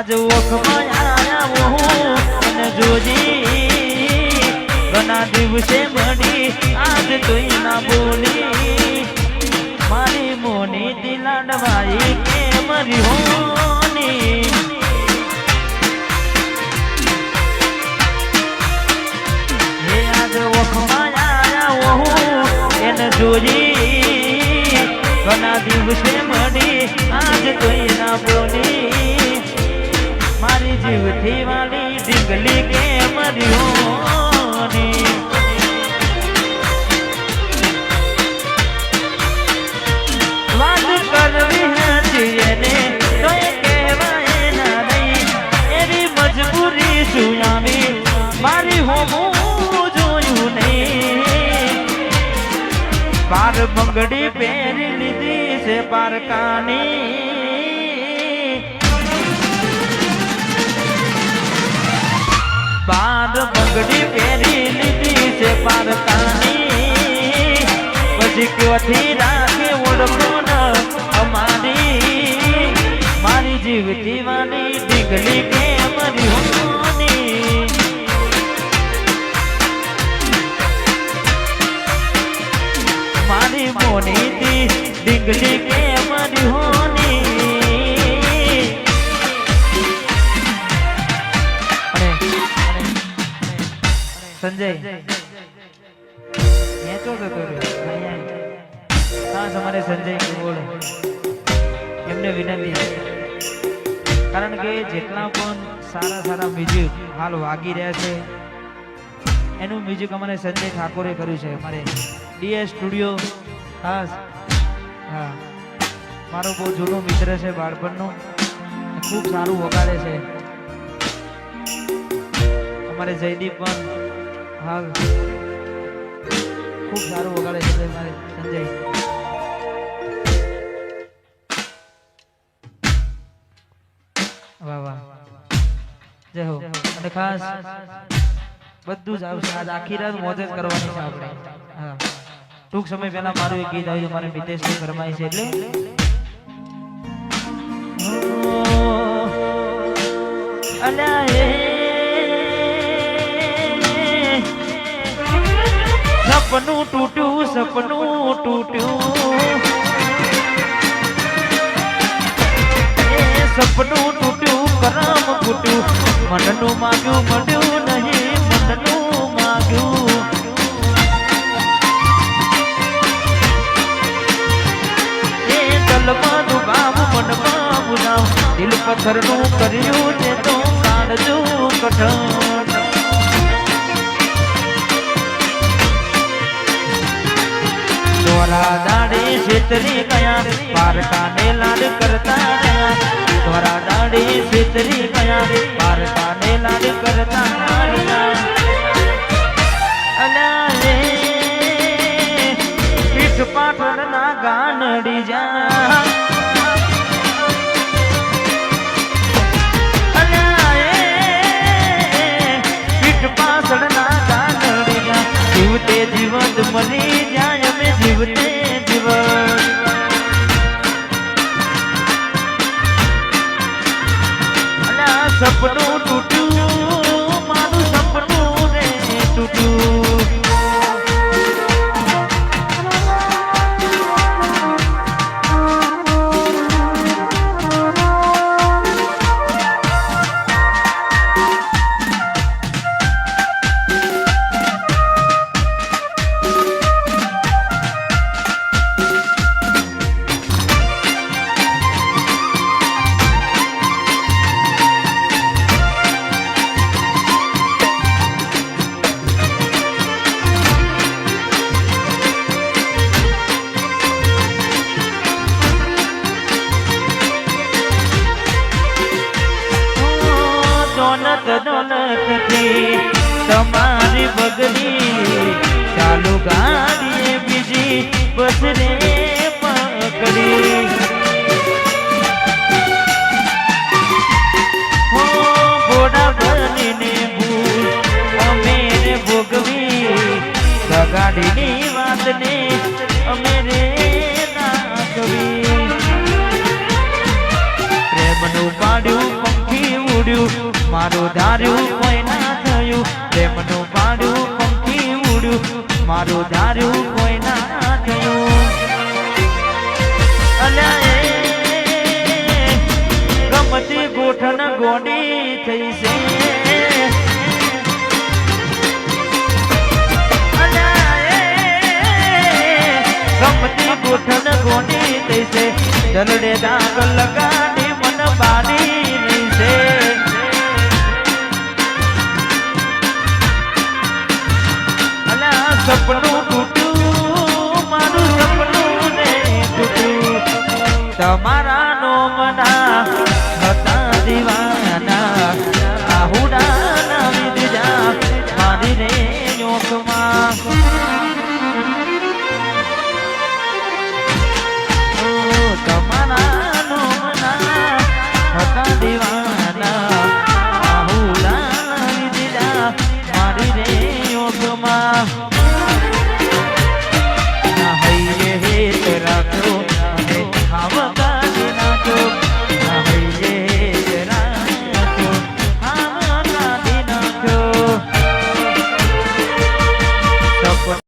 આજ ઓખમાં આયા હું અને જોજી ઘણા દિવસે મળી આજ તોય ના બોલી મારી મોની દિલાડવાઈ કે મરી હોની હે આજ ઓખમાં આયા હું એને જોજી ઘણા દિવસે મળી આજ તોય ના બોલી મારી જીવથી વાળી ઢીંગલી કે મરી હોની વાત કરવી હતી એને તોય કહેવાય ના નહીં એવી મજબૂરી શું આવી મારી હોમું જોયું નહીં પાર બંગડી પહેરી લીધી છે પારકાની પાર બંગડી પહેરી લીધી છે પારકાની પછી ક્યોથી રાખે ઓળખો ન અમારી મારી જીવતી વાની ઢીંગલી કે મરી હોની મારી મોની ઢીંગલી કે મરી હોની સંજય નેચો તો હા તમારે સંજય બોલો એમને વિનંતી કારણ કે જેટલા પણ સારા સારા મ્યુઝિક હાલ વાગી રહ્યા છે એનું મ્યુઝિક અમારે સંજય ઠાકોરે કર્યું છે અમારે ડીએસ સ્ટુડિયો ખાસ હા મારો બહુ જૂનો મિત્ર છે બાળપણનો ખૂબ સારું વગાડે છે અમારે જયદીપ પણ હાલ ખૂબ સારું વગાડે છે મારે સંજય વાહ વાહ જય હો અને ખાસ બધું જ આવશે આજ આખી રાત મોજ જ કરવાની છે આપણે હા ટૂંક સમય પહેલા મારું એક ગીત આવ્યું મારે મિતેશની ફરમાઈ છે એટલે અલ્યા સપનું તૂટ્યું સપનું તૂટ્યું કરમ ફૂટ્યું મનનું માગ્યું મળ્યું નહીં મનનું માગ્યું એ દલવાનું ગામ મનમાં ગુલામ દિલ પથ્થરનું કર્યું તે તો કાઢજો કઠણ દ્વારા દાડે છેતરી ગયા પારકાને લાડ કરતા ગયા દ્વારા દાડે છેતરી ગયા પારકાને લાડ કરતા ગયા અલા રે પીઠ પાટણના ગાનડી જા અલા રે પીઠ પાટણના ગાનડી જા જીવતે જીવત મરી જાય જીવતે જીવન અલા સપનું તૂટ્યું મારું સપનું રે તૂટ્યું દોલતથી તમારી બગડી ચાલુ ગાડી બીજી બસ રે પકડી હો ઘોડા બનીને ભૂલ અમે રે ભોગવી ગાડીની વાતને અમે રે નાખવી પ્રેમનું પાડ્યું પંખી ઉડ્યું મારું ધાર્યું કોઈ ના થયું પ્રેમનું પાડ્યું પંખી ઉડ્યું મારું ધાર્યું કોઈ ના થયું અલ્યા ગમતી ગોઠણ ગોડી થઈ છે ગમતી ગોઠણ ગોડી થઈ છે દરડે દાગ લગાડી મન બાડી રહી છે અલ્યા સપનું